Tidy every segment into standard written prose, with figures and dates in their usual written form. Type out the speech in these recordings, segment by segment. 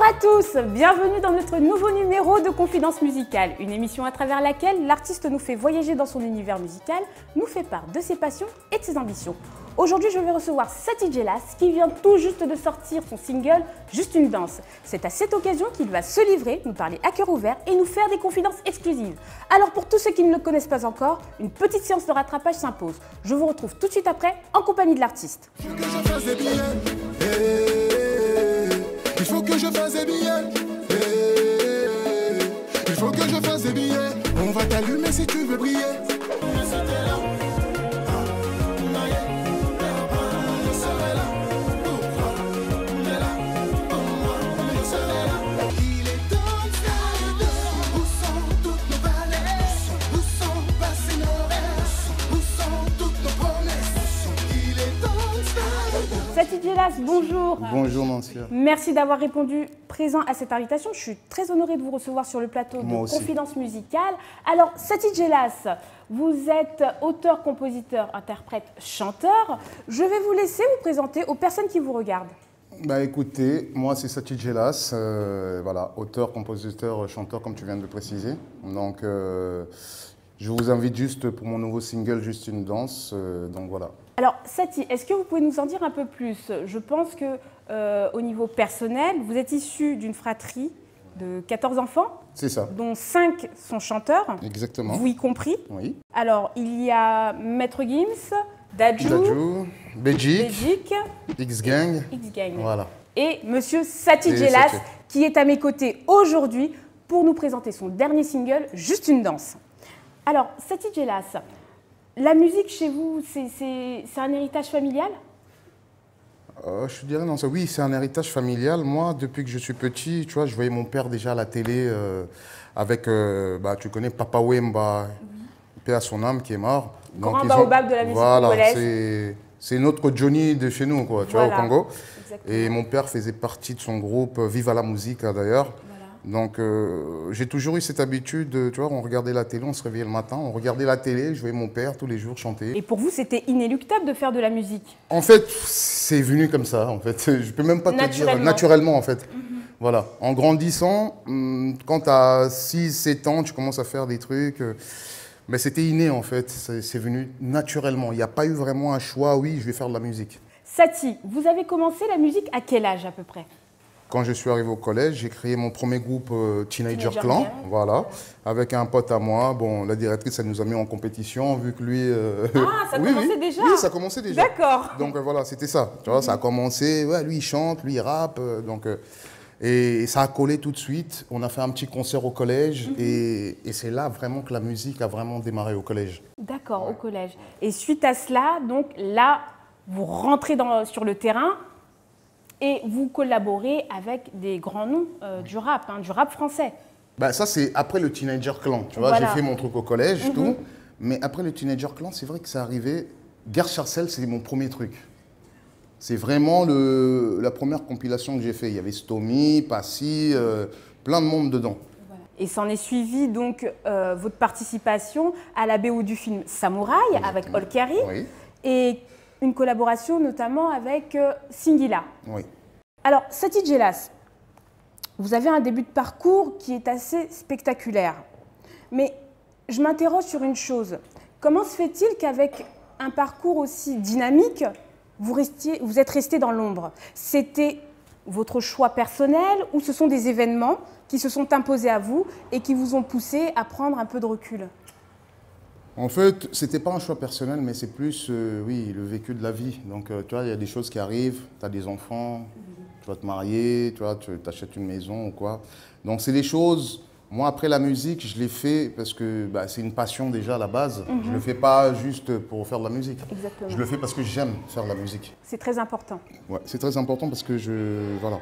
Bonjour à tous, bienvenue dans notre nouveau numéro de Confidence musicale, une émission à travers laquelle l'artiste nous fait voyager dans son univers musical, nous fait part de ses passions et de ses ambitions. Aujourd'hui, je vais recevoir Saty Djelas qui vient tout juste de sortir son single « Juste une danse ». C'est à cette occasion qu'il va se livrer, nous parler à cœur ouvert et nous faire des confidences exclusives. Alors pour tous ceux qui ne le connaissent pas encore, une petite séance de rattrapage s'impose. Je vous retrouve tout de suite après en compagnie de l'artiste. Il faut que je fasse des billets. Il faut que je fasse des billets. On va t'allumer si tu veux briller. Saty Djelas, bonjour. Bonjour Nancia. Merci d'avoir répondu présent à cette invitation. Je suis très honorée de vous recevoir sur le plateau de Confidence musicale. Alors, Saty Djelas, vous êtes auteur, compositeur, interprète, chanteur. Je vais vous laisser vous présenter aux personnes qui vous regardent. Bah écoutez, moi c'est Saty Djelas, voilà, auteur, compositeur, chanteur comme tu viens de le préciser. Donc je vous invite juste pour mon nouveau single Juste une danse, donc voilà. Alors Saty, est-ce que vous pouvez nous en dire un peu plus? Je pense que au niveau personnel, vous êtes issu d'une fratrie de 14 enfants. C'est ça. Dont 5 sont chanteurs. Exactement. Vous y compris. Oui. Alors il y a Maître Gims, Dadju, Belgique, X-Gang. X-Gang. Voilà. Et Monsieur Saty Djelas, qui est à mes côtés aujourd'hui pour nous présenter son dernier single, Juste une danse. Alors, Saty Djelas, la musique chez vous, c'est un héritage familial? Je dirais non, oui, c'est un héritage familial. Moi, depuis que je suis petit, tu vois, je voyais mon père déjà à la télé avec, tu connais Papa Wemba, paix à son âme, qui est mort. Grand baobab de la musique congolaise. C'est notre Johnny de chez nous, quoi, tu vois, au Congo. Exactement. Et mon père faisait partie de son groupe Viva la musique, d'ailleurs. Donc, j'ai toujours eu cette habitude, tu vois, on regardait la télé, on se réveillait le matin, on regardait la télé, je voyais mon père tous les jours chanter. Et pour vous, c'était inéluctable de faire de la musique? En fait, c'est venu comme ça, en fait. Je peux même pas te dire naturellement, en fait. Voilà. En grandissant, quand tu as 6-7 ans, tu commences à faire des trucs. Mais c'était inné, en fait. C'est venu naturellement. Il n'y a pas eu vraiment un choix, oui, je vais faire de la musique. Saty, vous avez commencé la musique à quel âge à peu près? Quand je suis arrivé au collège, j'ai créé mon premier groupe Teenager Clan, voilà, avec un pote à moi. Bon, la directrice, elle nous a mis en compétition, vu que lui... Ah, ça commençait déjà? Oui, ça commençait déjà. D'accord. Donc voilà, c'était ça. Tu vois, ça a commencé, ouais, lui il chante, lui il rappe, et ça a collé tout de suite. On a fait un petit concert au collège, et c'est là vraiment que la musique a vraiment démarré au collège. D'accord, au collège. Et suite à cela, donc là, vous rentrez sur le terrain, et vous collaborez avec des grands noms du rap français. Bah, ça, c'est après le Teenager Clan. Tu vois, j'ai fait mon truc au collège, tout. Mais après le Teenager Clan, c'est vrai que c'est arrivé. Guerre Charcel, c'est mon premier truc. C'est vraiment la première compilation que j'ai fait. Il y avait Stomy, Passy, plein de monde dedans. Voilà. Et s'en est suivi donc votre participation à la BO du film Samouraï avec Olkari. Oui. Et une collaboration notamment avec Singila. Oui. Alors, Saty Djelas, vous avez un début de parcours qui est assez spectaculaire. Mais je m'interroge sur une chose. Comment se fait-il qu'avec un parcours aussi dynamique, vous êtes resté dans l'ombre? C'était votre choix personnel ou ce sont des événements qui se sont imposés à vous et qui vous ont poussé à prendre un peu de recul? En fait, c'était pas un choix personnel, mais c'est plus, oui, le vécu de la vie. Donc, tu vois, il y a des choses qui arrivent, tu as des enfants, tu vas te marier, tu vois, tu achètes une maison ou quoi. Donc, c'est des choses, moi, après la musique, je l'ai fait parce que c'est une passion déjà à la base. Je ne le fais pas juste pour faire de la musique. Exactement. Je le fais parce que j'aime faire de la musique. C'est très important. Ouais, c'est très important parce que voilà.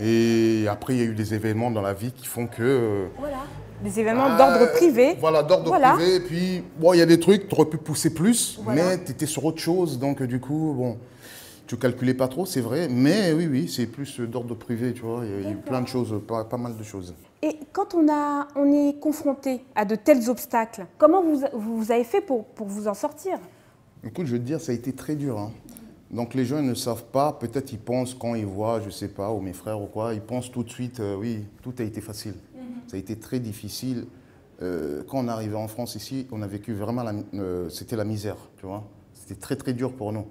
Et après, il y a eu des événements dans la vie qui font que... Voilà. Des événements d'ordre privé. Voilà, d'ordre privé. Et puis, bon, il y a des trucs, tu aurais pu pousser plus, mais tu étais sur autre chose. Donc, du coup, bon, tu calculais pas trop, c'est vrai. Mais oui, c'est plus d'ordre privé, tu vois. Il y a eu plein de choses, pas mal de choses. Et quand on est confronté à de tels obstacles, comment vous avez fait pour vous en sortir? Écoute, je veux te dire, ça a été très dur. Hein. Donc les gens ils ne savent pas, peut-être ils pensent quand ils voient, je ne sais pas, ou mes frères ou quoi, ils pensent tout de suite, oui, tout a été facile. Ça a été très difficile. Quand on est arrivé en France ici, on a vécu vraiment, c'était la misère, tu vois. C'était très très dur pour nous.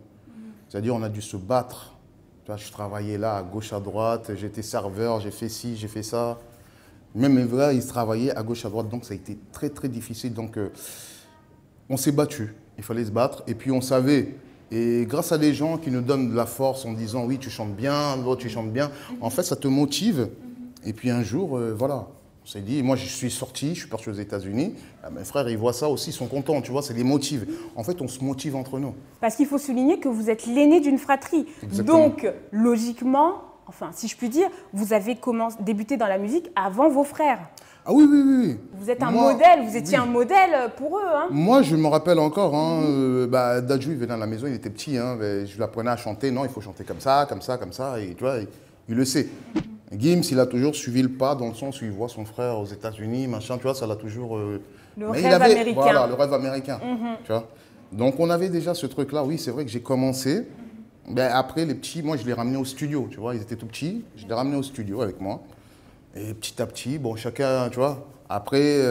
C'est-à-dire on a dû se battre. Tu vois, je travaillais là, à gauche, à droite, j'étais serveur, j'ai fait ci, j'ai fait ça. Même mes frères, ils travaillaient à gauche, à droite, donc ça a été très très difficile. Donc on s'est battu, il fallait se battre, et puis on savait. Et grâce à des gens qui nous donnent de la force en disant oui, tu chantes bien, l'autre tu chantes bien, en fait ça te motive. Et puis un jour, voilà, on s'est dit, moi je suis sorti, je suis parti aux États-Unis, mes frères ils voient ça aussi, ils sont contents, tu vois, ça les motive. En fait on se motive entre nous. Parce qu'il faut souligner que vous êtes l'aîné d'une fratrie. Exactement. Donc logiquement, enfin si je puis dire, vous avez débuté dans la musique avant vos frères. Ah oui, oui, oui. Vous êtes un modèle, vous étiez oui. un modèle pour eux. Hein. Moi, je me rappelle encore, Dadju, il venait à la maison, il était petit, je l'apprenais à chanter, non, il faut chanter comme ça, comme ça, comme ça, et tu vois, il le sait. Gims, il a toujours suivi le pas dans le sens où il voit son frère aux États-Unis, machin, tu vois, ça l'a toujours... Le rêve américain. Voilà, le rêve américain, tu vois. Donc, on avait déjà ce truc-là, oui, c'est vrai que j'ai commencé. Après, les petits, moi, je les ramenais au studio, tu vois, ils étaient tout petits, je les ramenais au studio avec moi. Et petit à petit, bon, chacun, tu vois, après,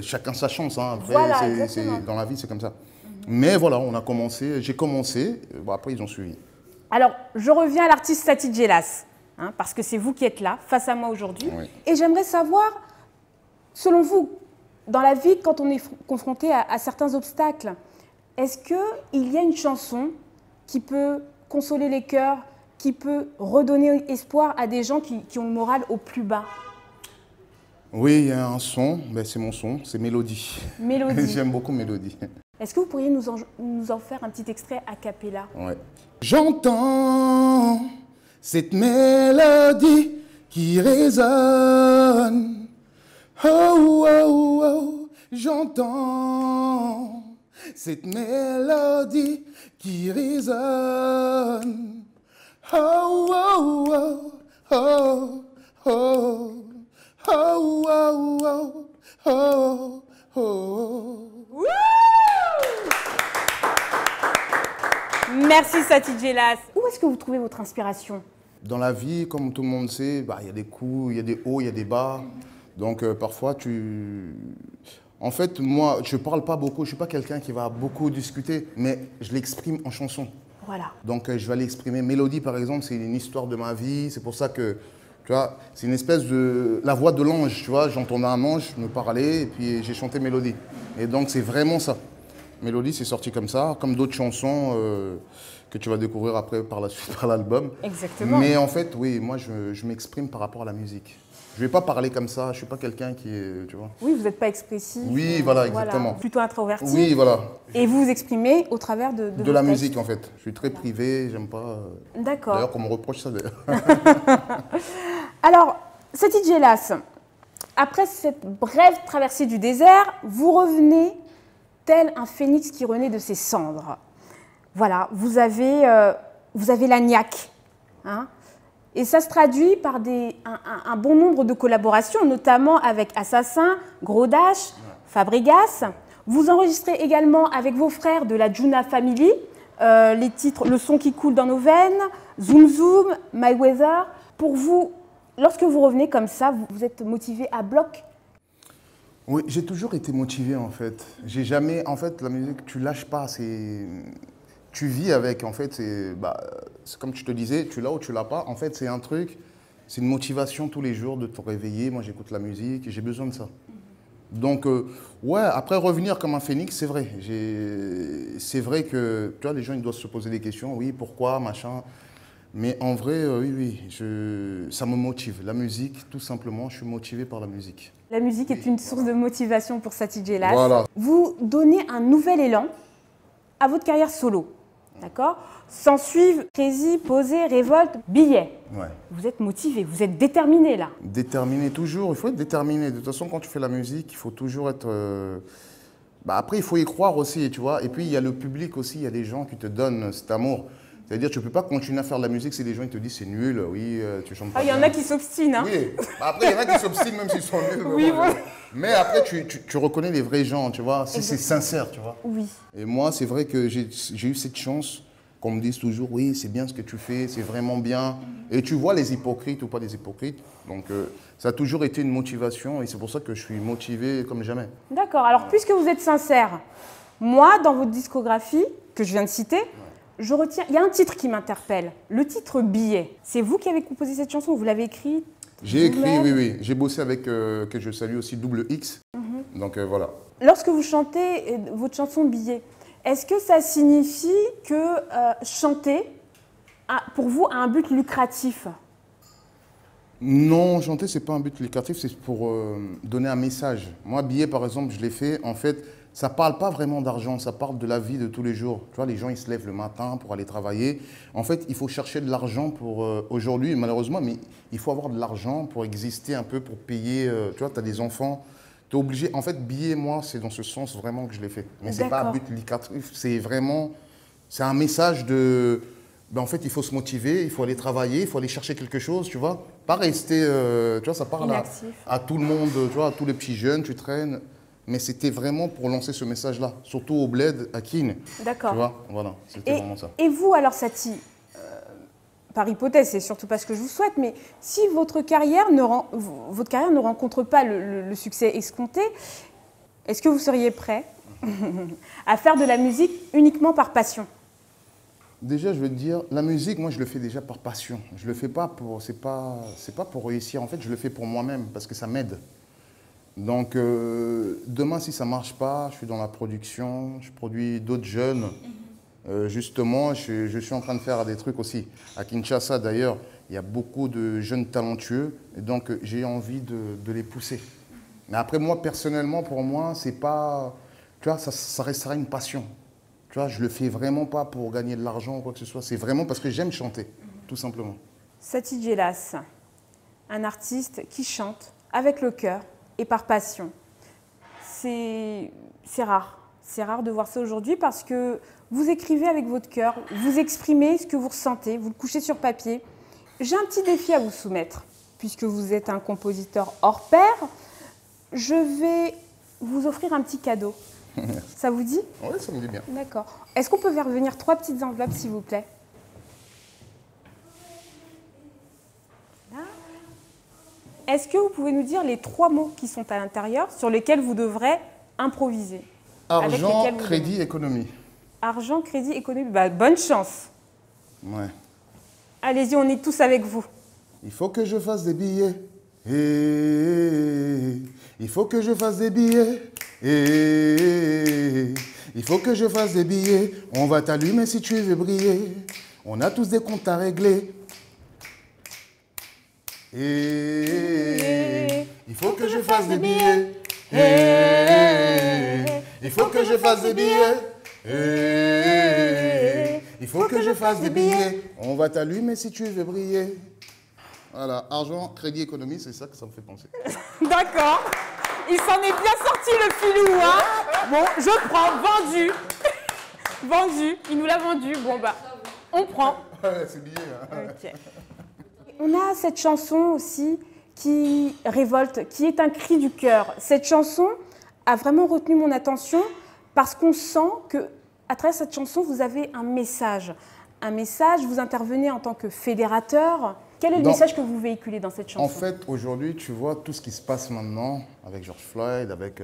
chacun sa chance. Hein. Après, voilà, dans la vie, c'est comme ça. Mais voilà, on a commencé, j'ai commencé, bon, après, ils ont suivi. Alors, je reviens à l'artiste Sati Djelas, hein, parce que c'est vous qui êtes là, face à moi aujourd'hui. Oui. Et j'aimerais savoir, selon vous, dans la vie, quand on est confronté à certains obstacles, est-ce qu'il y a une chanson qui peut consoler les cœurs, qui peut redonner espoir à des gens qui ont le moral au plus bas? Oui, il y a un son, c'est mon son, c'est Mélodie. Mélodie. J'aime beaucoup Mélodie. Est-ce que vous pourriez nous en faire un petit extrait a cappella? Ouais. J'entends cette mélodie qui résonne. Oh, oh, oh, j'entends cette mélodie qui résonne. Oh, oh, oh, oh, oh, oh, oh, oh, oh, oh. Merci Sati Djelas. Où est-ce que vous trouvez votre inspiration? Dans la vie, comme tout le monde sait, il y a des coups, il y a des hauts, il y a des bas. Donc parfois, En fait, moi, je ne parle pas beaucoup, je ne suis pas quelqu'un qui va beaucoup discuter, mais je l'exprime en chanson. Voilà. Donc je vais l'exprimer. Mélodie, par exemple, c'est une histoire de ma vie. C'est pour ça que, tu vois, c'est une espèce de... La voix de l'ange, tu vois. J'entendais un ange me parler et puis j'ai chanté Mélodie. Et donc c'est vraiment ça. Mélodie, c'est sorti comme ça, comme d'autres chansons que tu vas découvrir après par la suite par l'album. Exactement. Mais en fait, oui, moi, je m'exprime par rapport à la musique. Je ne vais pas parler comme ça, je ne suis pas quelqu'un qui est, tu vois. Oui, vous n'êtes pas expressif. Oui, voilà, exactement. Voilà. Plutôt introverti. Oui, voilà. Et vous vous exprimez au travers de la textes. musique, en fait. Je suis très privé, j'aime pas... D'accord. D'ailleurs, qu'on me reproche ça, d'ailleurs. Alors, Sati Djelas, après cette brève traversée du désert, vous revenez tel un phénix qui renaît de ses cendres. Voilà, vous avez la niaque. Hein, et ça se traduit par un bon nombre de collaborations, notamment avec Assassin, Gros Dash, Fabregas. Vous enregistrez également avec vos frères de la Juna Family les titres Le son qui coule dans nos veines, Zoom Zoom, My Weather. Pour vous, lorsque vous revenez comme ça, vous êtes motivé à bloc? Oui, j'ai toujours été motivé en fait. J'ai jamais, en fait, la musique, tu lâches pas, tu vis avec, en fait, c'est comme tu te disais, tu l'as ou tu l'as pas. En fait, c'est un truc, c'est une motivation tous les jours de te réveiller. Moi, j'écoute la musique et j'ai besoin de ça. Donc, ouais, après revenir comme un phénix, c'est vrai. C'est vrai que, tu vois, les gens, ils doivent se poser des questions. Oui, pourquoi, machin. Mais en vrai, oui, ça me motive. La musique, tout simplement, je suis motivé par la musique. La musique est une source de motivation pour Sati Djelas. Voilà. Vous donnez un nouvel élan à votre carrière solo. D'accord? S'en suivent Crazy, Posé, Révolte, Billet. Ouais. Vous êtes motivé, vous êtes déterminé là. Déterminé toujours, il faut être déterminé. De toute façon, quand tu fais la musique, il faut toujours être... après, il faut y croire aussi, tu vois. Et puis, il y a le public aussi, il y a des gens qui te donnent cet amour. C'est-à-dire que tu ne peux pas continuer à faire de la musique si les gens ils te disent c'est nul, oui, tu chantes pas. Il y en a qui s'obstinent. Hein. Oui, après il y en a qui s'obstinent même s'ils sont nuls. Oui, voilà. Mais après tu reconnais les vrais gens, tu vois, si c'est sincère, tu vois. Oui. Et moi, c'est vrai que j'ai eu cette chance qu'on me dise toujours, oui, c'est bien ce que tu fais, c'est vraiment bien. Et tu vois les hypocrites ou pas des hypocrites. Donc, ça a toujours été une motivation et c'est pour ça que je suis motivé comme jamais. D'accord. Alors, puisque vous êtes sincère, moi, dans votre discographie, que je viens de citer, je retiens, il y a un titre qui m'interpelle, le titre Billet. C'est vous qui avez composé cette chanson, vous l'avez écrite? J'ai écrit, oui. J'ai bossé avec, que je salue aussi, Double X. Donc, voilà. Lorsque vous chantez votre chanson Billet, est-ce que ça signifie que chanter, pour vous, a un but lucratif? Non, chanter, ce n'est pas un but lucratif, c'est pour donner un message. Moi, Billet, par exemple, je l'ai fait, en fait, ça ne parle pas vraiment d'argent, ça parle de la vie de tous les jours. Tu vois, les gens, ils se lèvent le matin pour aller travailler. En fait, il faut chercher de l'argent pour aujourd'hui, malheureusement, mais il faut avoir de l'argent pour exister un peu, pour payer. Tu vois, tu as des enfants. Tu es obligé. En fait, Billet, moi, c'est dans ce sens vraiment que je l'ai fait. Mais ce n'est pas un but lucratif. C'est vraiment. C'est un message de. Ben, en fait, il faut se motiver, il faut aller travailler, il faut aller chercher quelque chose, tu vois. Pas rester. Tu vois, ça parle à tout le monde, tu vois, à tous les petits jeunes, tu traînes. Mais c'était vraiment pour lancer ce message-là, surtout au Bled, à Keene. D'accord. Tu vois, voilà, c'était vraiment ça. Et vous, alors, Saty, par hypothèse, c'est surtout pas ce que je vous souhaite, mais si votre carrière ne rencontre pas le succès escompté, est-ce que vous seriez prêt à faire de la musique uniquement par passion? Déjà, je veux te dire, la musique, moi, je le fais déjà par passion. Je le fais pas pour, c'est pas pour réussir. En fait, je le fais pour moi-même parce que ça m'aide. Donc, demain, si ça ne marche pas, je suis dans la production, je produis d'autres jeunes. Justement, je suis en train de faire des trucs aussi. À Kinshasa, d'ailleurs, il y a beaucoup de jeunes talentueux. Et donc, j'ai envie de les pousser. Mais après, moi, personnellement, pour moi, c'est pas... Tu vois, ça restera une passion. Tu vois, je ne le fais vraiment pas pour gagner de l'argent ou quoi que ce soit. C'est vraiment parce que j'aime chanter, tout simplement. Saty Djelas, un artiste qui chante avec le cœur et par passion. C'est rare. C'est rare de voir ça aujourd'hui parce que vous écrivez avec votre cœur, vous exprimez ce que vous ressentez, vous le couchez sur papier. J'ai un petit défi à vous soumettre. Puisque vous êtes un compositeur hors pair, je vais vous offrir un petit cadeau. Ça vous dit? Oui, ça me dit bien. D'accord. Est-ce qu'on peut faire venir 3 petites enveloppes, s'il vous plaît? Est-ce que vous pouvez nous dire les 3 mots qui sont à l'intérieur sur lesquels vous devrez improviser? Argent, crédit, économie. Argent, crédit, économie. Bah, bonne chance. Ouais. Allez-y, on est tous avec vous. Il faut que je fasse des billets. Il faut que je fasse des billets. Il faut que je fasse des billets. On va t'allumer si tu veux briller. On a tous des comptes à régler. Il faut que je fasse des billets. Il faut que je fasse des billets. Il faut que je fasse des billets. On va t'allumer si tu veux briller. Voilà, argent, crédit, économie, c'est ça que ça me fait penser. D'accord. Il s'en est bien sorti le filou, hein. Bon, je prends, vendu. Vendu, il nous l'a vendu. Bon, bah, on prend. Ouais, c'est billet. Hein. Okay. On a cette chanson aussi qui révolte, qui est un cri du cœur. Cette chanson a vraiment retenu mon attention parce qu'on sent qu'à travers cette chanson, vous avez un message. Un message, vous intervenez en tant que fédérateur. Quel est le message que vous véhiculez dans cette chanson? En fait, aujourd'hui, tu vois tout ce qui se passe maintenant avec George Floyd, avec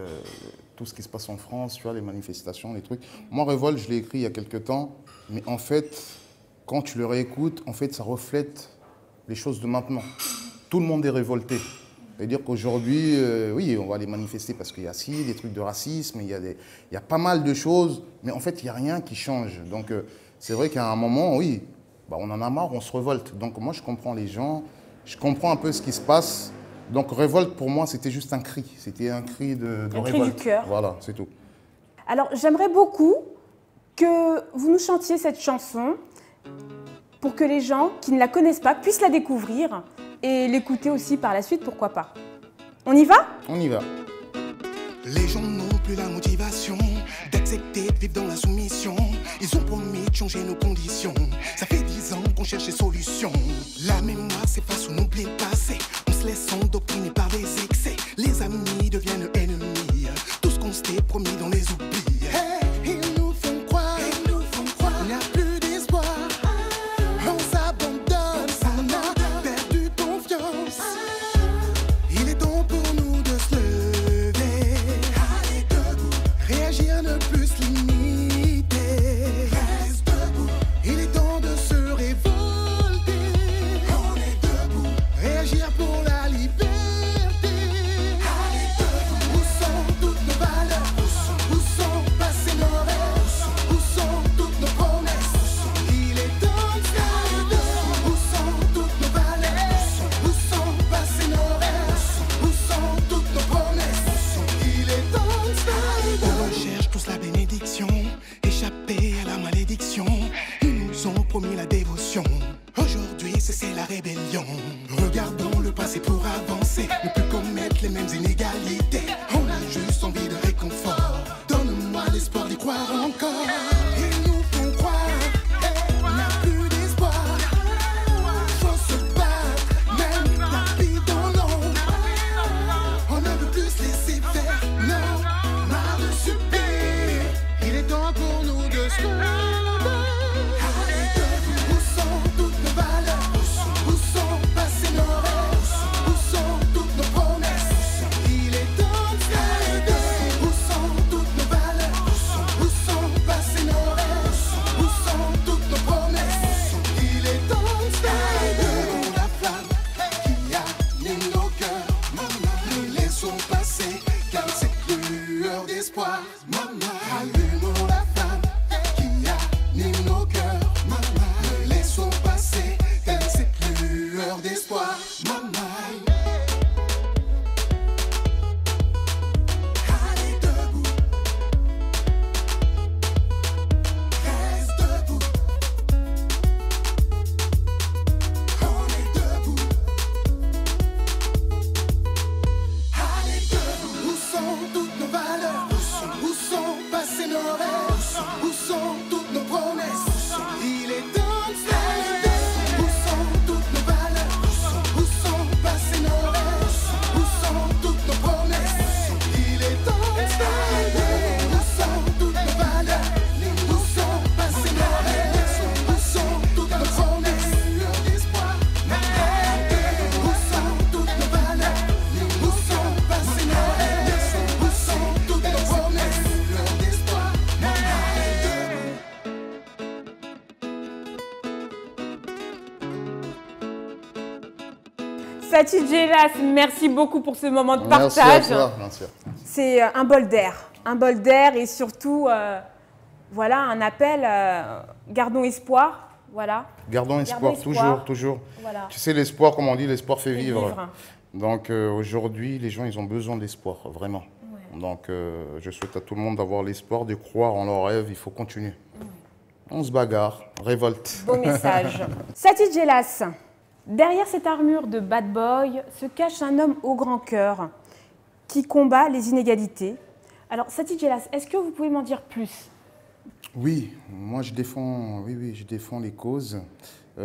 tout ce qui se passe en France, tu vois, les manifestations, les trucs. Moi, Révolte, je l'ai écrit il y a quelques temps, mais en fait, quand tu le réécoutes, en fait, ça reflète les choses de maintenant. Tout le monde est révolté. C'est-à-dire qu'aujourd'hui, oui, on va aller manifester parce qu'il y a des trucs de racisme, il y a pas mal de choses, mais en fait, il n'y a rien qui change. Donc, c'est vrai qu'à un moment, oui, bah, on en a marre, on se révolte. Donc, moi, je comprends les gens, je comprends un peu ce qui se passe. Donc, révolte, pour moi, c'était juste un cri. C'était un cri de révolte. Un cri du cœur. Voilà, c'est tout. Alors, j'aimerais beaucoup que vous nous chantiez cette chanson pour que les gens qui ne la connaissent pas puissent la découvrir et l'écouter aussi par la suite, pourquoi pas. On y va? On y va. Les gens n'ont plus la motivation d'accepter de vivre dans la soumission. Ils ont promis de changer nos conditions. Ça fait 10 ans qu'on cherche des solutions. La mémoire s'efface ou n'oublie le passé. On se laisse endoctriner par des excès. Les amis deviennent ennemis. Tout ce qu'on s'était promis dans les oublis. Hey, ils nous font croire, il n'y a plus d'espoir. Sati Djelas, merci beaucoup pour ce moment de Merci partage. à toi. Merci. C'est un bol d'air et surtout, voilà, un appel, gardons espoir, voilà. Gardons espoir, toujours. Voilà. Tu sais, l'espoir, comme on dit, l'espoir fait Et vivre. Donc aujourd'hui, les gens, ils ont besoin d'espoir, vraiment. Ouais. Donc je souhaite à tout le monde d'avoir l'espoir, de croire en leurs rêves, il faut continuer. Ouais. On se bagarre, révolte. Beau message. Sati Djelas, derrière cette armure de bad boy se cache un homme au grand cœur qui combat les inégalités. Alors Sati Djelas, est-ce que vous pouvez m'en dire plus? Oui, moi je défends, je défends les causes.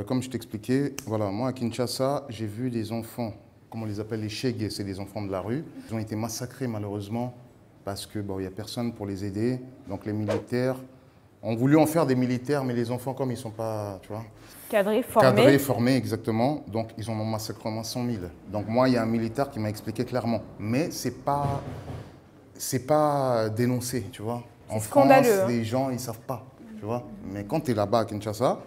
Comme je t'expliquais, voilà, moi à Kinshasa, j'ai vu des enfants, comme on les appelle les Chegués, c'est des enfants de la rue. Ils ont été massacrés malheureusement parce que bon, il n'y a personne pour les aider. Donc les militaires ont voulu en faire des militaires, mais les enfants comme ils ne sont pas, tu vois, Cadré, formé. cadrés, formés exactement, donc ils en ont massacré au moins 100 000. Donc moi, il y a un militaire qui m'a expliqué clairement, mais c'est pas dénoncé, tu vois. En France, scandaleux, hein. les gens, ils ne savent pas, tu vois. Mais quand tu es là-bas à Kinshasa,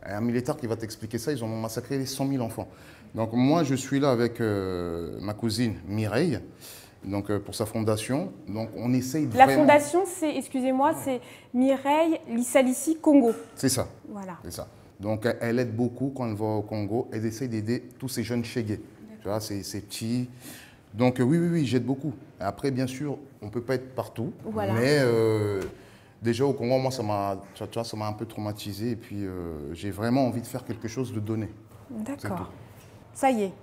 un militaire qui va t'expliquer ça, ils ont massacré les 100 000 enfants. Donc moi, je suis là avec ma cousine Mireille, donc, pour sa fondation. Donc on essaye de La fondation, c'est, excusez-moi, c'est Mireille Lissalissi Congo. C'est ça. Voilà. C'est ça. Donc elle aide beaucoup quand elle va au Congo. Elle essaye d'aider tous ces jeunes Chegués. Tu vois, ces petits. Donc oui, j'aide beaucoup. Après, bien sûr, on ne peut pas être partout. Voilà. Mais déjà au Congo, moi, ça m'a un peu traumatisé. Et puis j'ai vraiment envie de faire quelque chose, de donner. D'accord. Ça y est.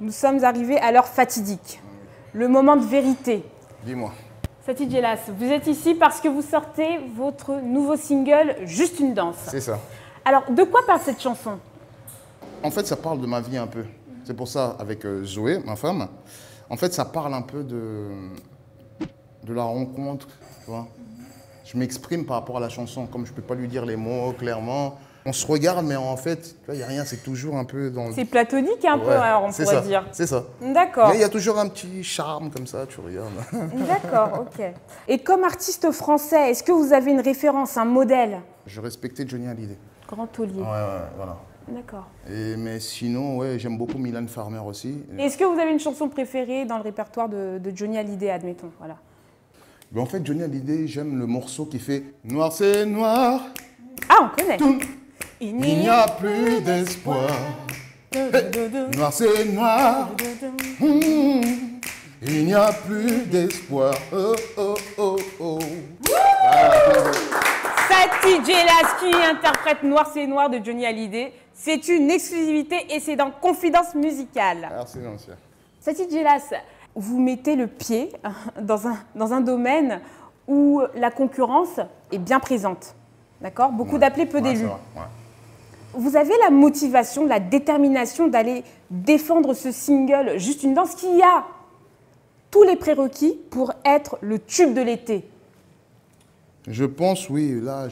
Nous sommes arrivés à l'heure fatidique. Le moment de vérité. Dis-moi. Sati Djelas, vous êtes ici parce que vous sortez votre nouveau single, Juste une danse. C'est ça. Alors, de quoi parle cette chanson? En fait, ça parle de ma vie un peu. C'est pour ça, avec Zoé, ma femme, en fait, ça parle un peu de la rencontre, tu vois. Je m'exprime par rapport à la chanson, comme je ne peux pas lui dire les mots clairement. On se regarde, mais en fait, il n'y a rien, c'est toujours un peu dans... C'est platonique un peu, alors on pourrait dire. C'est ça. D'accord. Mais il y a toujours un petit charme comme ça, tu regardes. D'accord, ok. Et comme artiste français, est-ce que vous avez une référence, un modèle? Je respectais Johnny Hallyday. Grand taulier. Ouais, voilà. D'accord. Mais sinon, ouais, j'aime beaucoup Mylène Farmer aussi. Est-ce que vous avez une chanson préférée dans le répertoire de Johnny Hallyday, admettons, voilà. Ben, en fait, Johnny Hallyday, j'aime le morceau qui fait « Noir c'est noir ». Ah, on connaît. Il n'y a plus d'espoir. Noir c'est noir. Il n'y a plus d'espoir. Oh, oh, oh, oh. Sati Djelas qui interprète Noir c'est noir de Johnny Hallyday. C'est une exclusivité et c'est dans Confidence musicale. Merci, monsieur. Sati Djelas, vous mettez le pied dans un domaine où la concurrence est bien présente. D'accord? Beaucoup d'appelés, peu d'élus. Ouais. Vous avez la motivation, la détermination d'aller défendre ce single Juste une danse qui a tous les prérequis pour être le tube de l'été. Je pense, oui, là,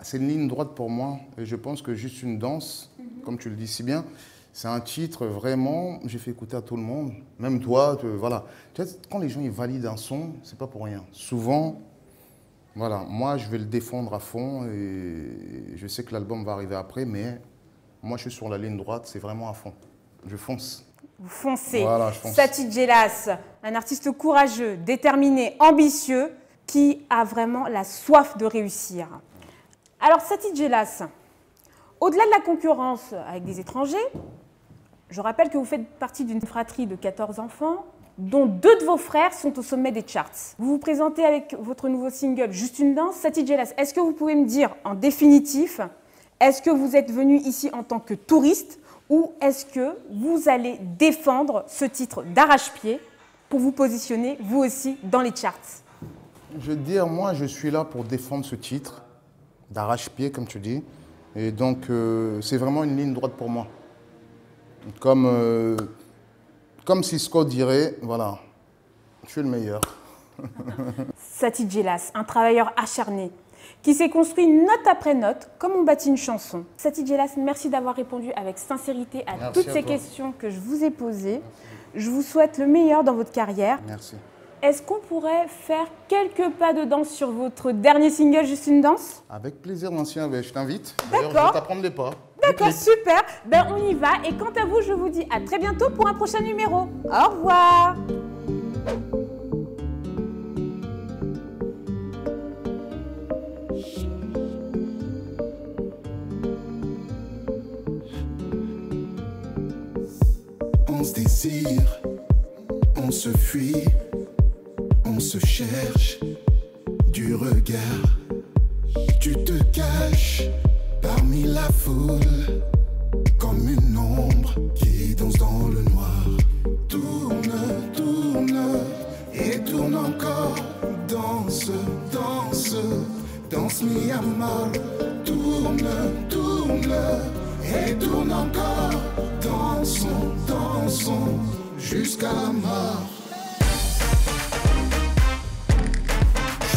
c'est une ligne droite pour moi. Et je pense que Juste une danse, comme tu le dis si bien, c'est un titre vraiment, j'ai fait écouter à tout le monde, même toi, voilà. Tu sais, quand les gens ils valident un son, c'est pas pour rien. Souvent, voilà, moi je vais le défendre à fond et je sais que l'album va arriver après, mais moi je suis sur la ligne droite, c'est vraiment à fond. Je fonce. Vous foncez. Voilà, je fonce. Sati Djelas, un artiste courageux, déterminé, ambitieux, qui a vraiment la soif de réussir. Alors Sati Djelas, au-delà de la concurrence avec des étrangers, je rappelle que vous faites partie d'une fratrie de 14 enfants, dont 2 de vos frères sont au sommet des charts. Vous vous présentez avec votre nouveau single Juste une danse. Sati Djelas, est-ce que vous pouvez me dire en définitif, est-ce que vous êtes venu ici en tant que touriste ou est-ce que vous allez défendre ce titre d'arrache-pied pour vous positionner vous aussi dans les charts? Je veux dire, moi je suis là pour défendre ce titre d'arrache-pied comme tu dis. Et donc c'est vraiment une ligne droite pour moi. Comme Cisco dirait, voilà, je suis le meilleur. Sati Djelas, un travailleur acharné, qui s'est construit note après note, comme on bâtit une chanson. Sati Djelas, merci d'avoir répondu avec sincérité à toutes ces questions que je vous ai posées. Je vous souhaite le meilleur dans votre carrière. Merci. Est-ce qu'on pourrait faire quelques pas de danse sur votre dernier single, Juste une danse? Avec plaisir, l'ancien, je t'invite. D'ailleurs, je D'accord. vais t'apprendre les pas. D'accord, super. Ben on y va. Et quant à vous, je vous dis à très bientôt pour un prochain numéro. Au revoir. On se désire, on se fuit, on se cherche du regard. Tu te caches parmi la foule comme une ombre qui danse dans le noir. Tourne, tourne et tourne encore. Danse, danse, danse mi amor. Tourne, tourne et tourne encore. Dansons, dansons jusqu'à la mort.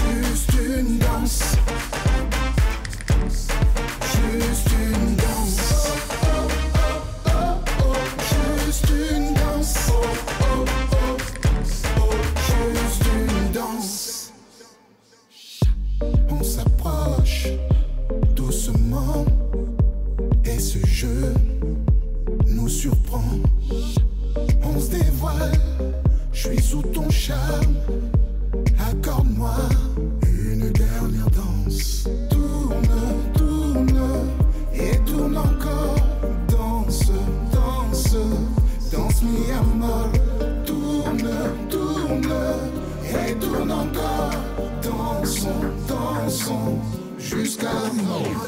Juste une danse. Juste une danse. Oh, oh, oh, oh. Juste une danse. Oh, oh, oh, oh. Juste une danse. On s'approche doucement et ce jeu nous surprend. On se dévoile, je suis sous ton charme. Accorde-moi une dernière danse. Tourne, tourne et tourne encore. Danse, danse, danse mi amor. Tourne, tourne et tourne encore. Dansons, dansons jusqu'à la mort.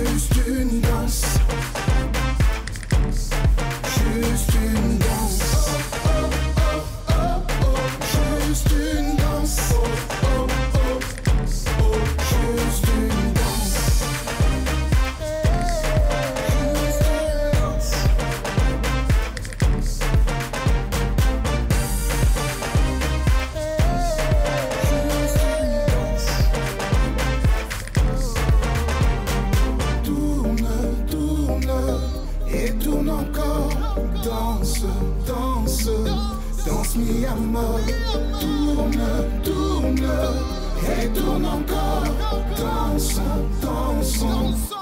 Juste une danse. Juste une danse. Oh, oh, oh, oh. Juste une danse. Oh, oh, oh, oh. Juste une danse. Et tourne encore, danse, danse, danse mi amor. Tourne, tourne et tourne encore, dansons, dansons.